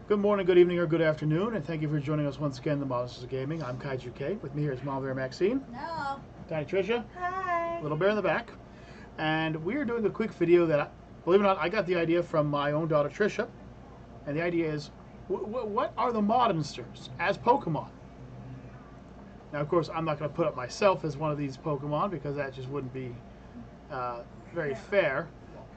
Good morning, good evening, or good afternoon, and thank you for joining us once again, TheModenstersOfGaming. I'm KaijuK. With me here is Mama Bear Maxine. No. Tiny Tricia. Hi. Little Bear in the back. And we're doing a quick video that, believe it or not, I got the idea from my own daughter Tricia. And the idea is, what are the Modensters as Pokemon? Now, of course, I'm not going to put up myself as one of these Pokemon because that just wouldn't be very fair.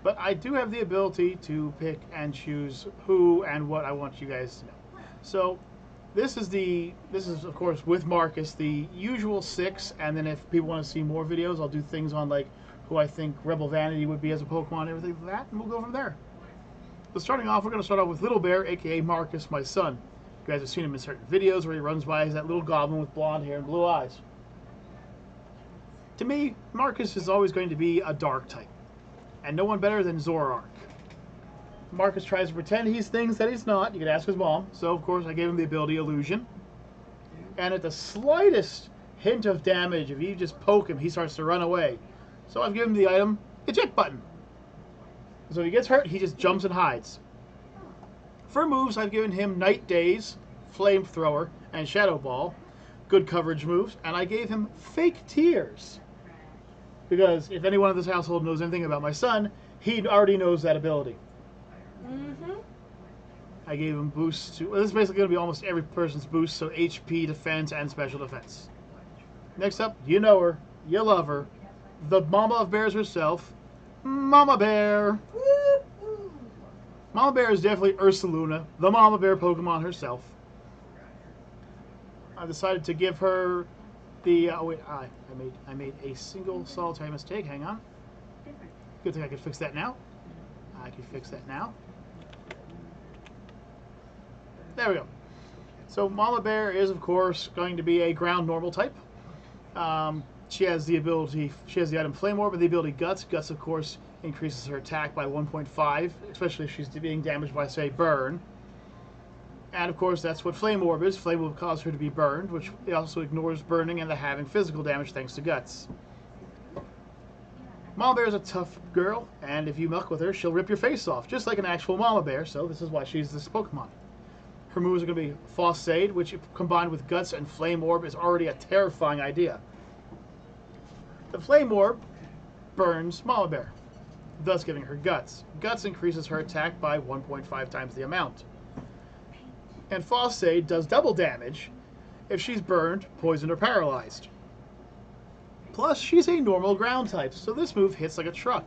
But I do have the ability to pick and choose who and what I want you guys to know. So this is of course with Marcus the usual 6, and then if people want to see more videos, I'll do things on like who I think Rebel Vanity would be as a Pokemon and everything like that, and we'll go from there. So starting off, we're going to start off with Little Bear, aka Marcus, my son. You guys have seen him in certain videos where he runs by as that little goblin with blonde hair and blue eyes. To me, Marcus is always going to be a dark type. And no one better than Zoroark. Marcus tries to pretend he's things that he's not. You can ask his mom. So, of course, I gave him the ability Illusion. And at the slightest hint of damage, if you just poke him, he starts to run away. So I've given him the item Eject Button. So if he gets hurt, he just jumps and hides. For moves, I've given him Night Daze, Flamethrower, and Shadow Ball. Good coverage moves. And I gave him Fake Tears. Because if anyone in this household knows anything about my son, he already knows that ability. Mm-hmm. I gave him boosts to... Well, this is basically going to be almost every person's boost, so HP, defense, and special defense. Next up, you know her, you love her, the mama of bears herself, Mama Bear. Woo-hoo. Mama Bear is definitely Ursaluna, the Mama Bear Pokemon herself. I decided to give her the... oh wait, I made a single solitary mistake. Hang on. Good thing I could fix that now. I can fix that now. There we go. So Mama Bear is, of course, going to be a ground normal type. She has the item Flame Orb and the ability Guts. Guts, of course, increases her attack by 1.5, especially if she's being damaged by, say, Burn. And, of course, that's what Flame Orb is. Flame will cause her to be burned, which also ignores burning and the having physical damage thanks to Guts. Mama Bear is a tough girl, and if you muck with her, she'll rip your face off, just like an actual Mama Bear, so this is why she's this Pokemon. Her moves are going to be Faucade, which combined with Guts and Flame Orb is already a terrifying idea. The Flame Orb burns Mama Bear, thus giving her Guts. Guts increases her attack by 1.5 times the amount. And Faucade does double damage if she's burned, poisoned, or paralyzed. Plus, she's a normal ground type, so this move hits like a truck,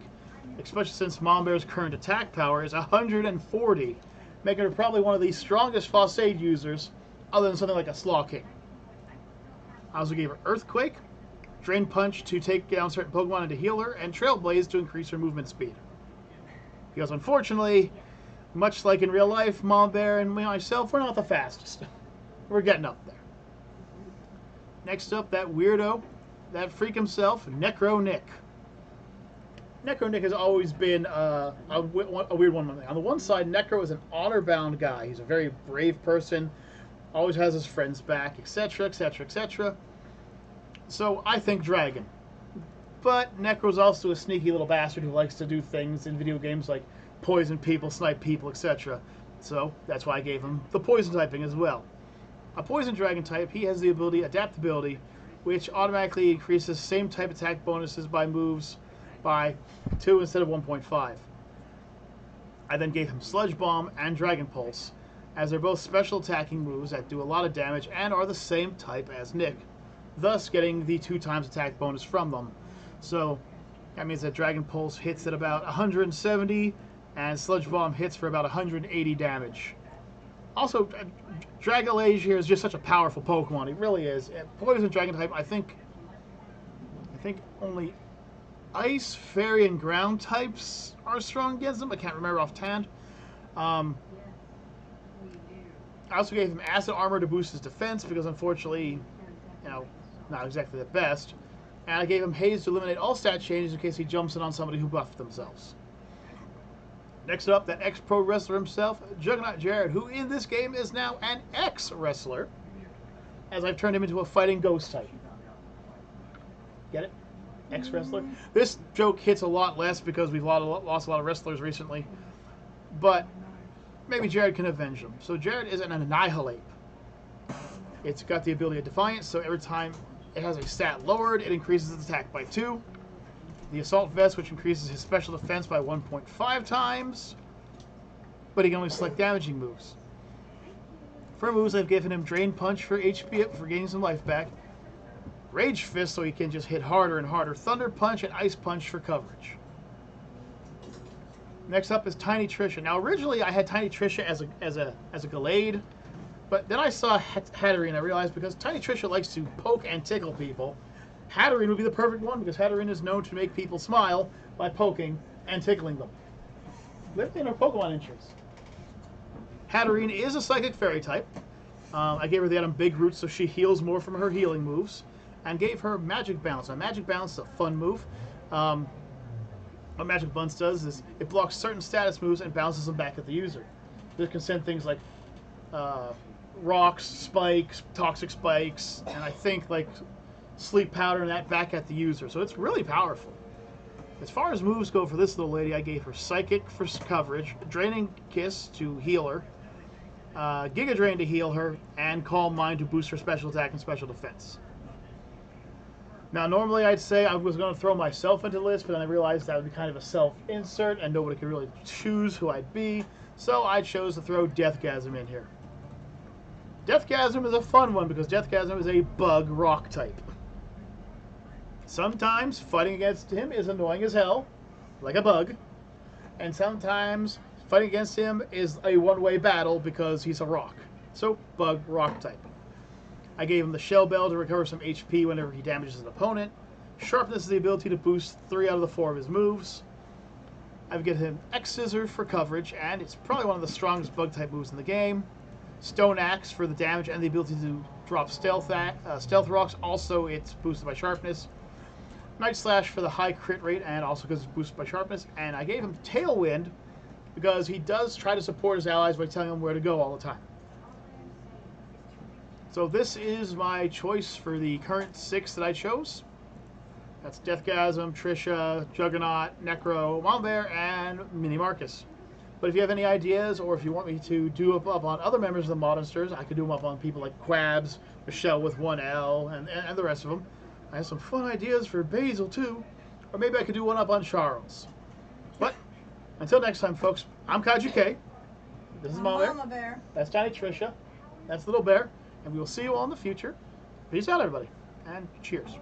especially since Mama Bear's current attack power is 140, making her probably one of the strongest Faucade users, other than something like a Slowking. I also gave her Earthquake, Drain Punch to take down certain Pokemon and to heal her, and Trailblaze to increase her movement speed. Because unfortunately, much like in real life, Mama Bear and myself, we're not the fastest. We're getting up there. Next up, that weirdo, that freak himself, Necro Nick. Necro Nick has always been a weird one. On the one side, Necro is an honor-bound guy. He's a very brave person, always has his friends back, etc., etc., etc. So I think Dragon. But Necro's also a sneaky little bastard who likes to do things in video games like poison people, snipe people, etc. So that's why I gave him the poison typing as well. A poison dragon type, he has the ability Adaptability, which automatically increases same type attack bonuses by moves by 2 instead of 1.5. I then gave him Sludge Bomb and Dragon Pulse, as they're both special attacking moves that do a lot of damage and are the same type as Nick, thus getting the 2 times attack bonus from them. So that means that Dragon Pulse hits at about 170, and Sludge Bomb hits for about 180 damage. Also, Dragalage here is just such a powerful Pokemon. He really is. Poison Dragon type, I think only Ice, Fairy, and Ground types are strong against him. I can't remember offhand. I also gave him Acid Armor to boost his defense because, unfortunately, not exactly the best. And I gave him Haze to eliminate all stat changes in case he jumps in on somebody who buffed themselves. Next up, that ex-pro wrestler himself, Juggernaut Jared, who in this game is now an ex-wrestler, as I've turned him into a fighting ghost type. Get it? Ex-wrestler? This joke hits a lot less because we've lost a lot of wrestlers recently. But maybe Jared can avenge them. So Jared is an Annihilate. It's got the ability of Defiance, so every time it has a stat lowered, it increases its attack by 2. The Assault Vest, which increases his special defense by 1.5 times, but he can only select damaging moves. For moves, I've given him Drain Punch for HP up for gaining some life back, Rage Fist so he can just hit harder and harder, Thunder Punch, and Ice Punch for coverage. Next up is Tiny Trisha. Now originally I had Tiny Trisha as a Gallade, but then I saw Hatterene and I realized because Tiny Trisha likes to poke and tickle people, Hatterene would be the perfect one because Hatterene is known to make people smile by poking and tickling them. Lived in her Pokemon interest. Hatterene is a Psychic Fairy type. I gave her the item Big Root so she heals more from her healing moves, and gave her Magic Bounce. Now Magic Bounce is a fun move. What Magic Bounce does is it blocks certain status moves and bounces them back at the user. This can send things like rocks, spikes, toxic spikes, and I think like sleep powder and that back at the user. So it's really powerful. As far as moves go for this little lady, I gave her Psychic for coverage, Draining Kiss to heal her, Giga Drain to heal her, and Calm Mind to boost her special attack and special defense. Now, normally I'd say I was going to throw myself into the list, but then I realized that would be kind of a self-insert, and nobody could really choose who I'd be, so I chose to throw Deathgasm in here. Deathgasm is a fun one because Deathgasm is a bug rock type. Sometimes fighting against him is annoying as hell, like a bug, and sometimes fighting against him is a one-way battle because he's a rock. So, bug rock type. I gave him the Shell Bell to recover some HP whenever he damages an opponent. Sharpness is the ability to boost 3 out of the 4 of his moves. I've given him X-Scissor for coverage, and it's probably one of the strongest bug-type moves in the game. Stone Axe for the damage and the ability to drop Stealth Rocks. Also, it's boosted by Sharpness. Night Slash for the high crit rate, and also because it's boosted by Sharpness. And I gave him Tailwind because he does try to support his allies by telling them where to go all the time. So this is my choice for the current 6 that I chose. That's Deathgasm, Trisha, Juggernaut, Necro, Wombear, and Mini Marcus. But if you have any ideas, or if you want me to do up on other members of the Modensters, I could do them up on people like Quabs, Michelle with 1L, and the rest of them. I have some fun ideas for Basil too. Or maybe I could do one up on Charles. But until next time, folks, I'm KaijuK. This is Mama Bear. That's Tiny Trisha. That's Little Bear. And we will see you all in the future. Peace out, everybody. And cheers.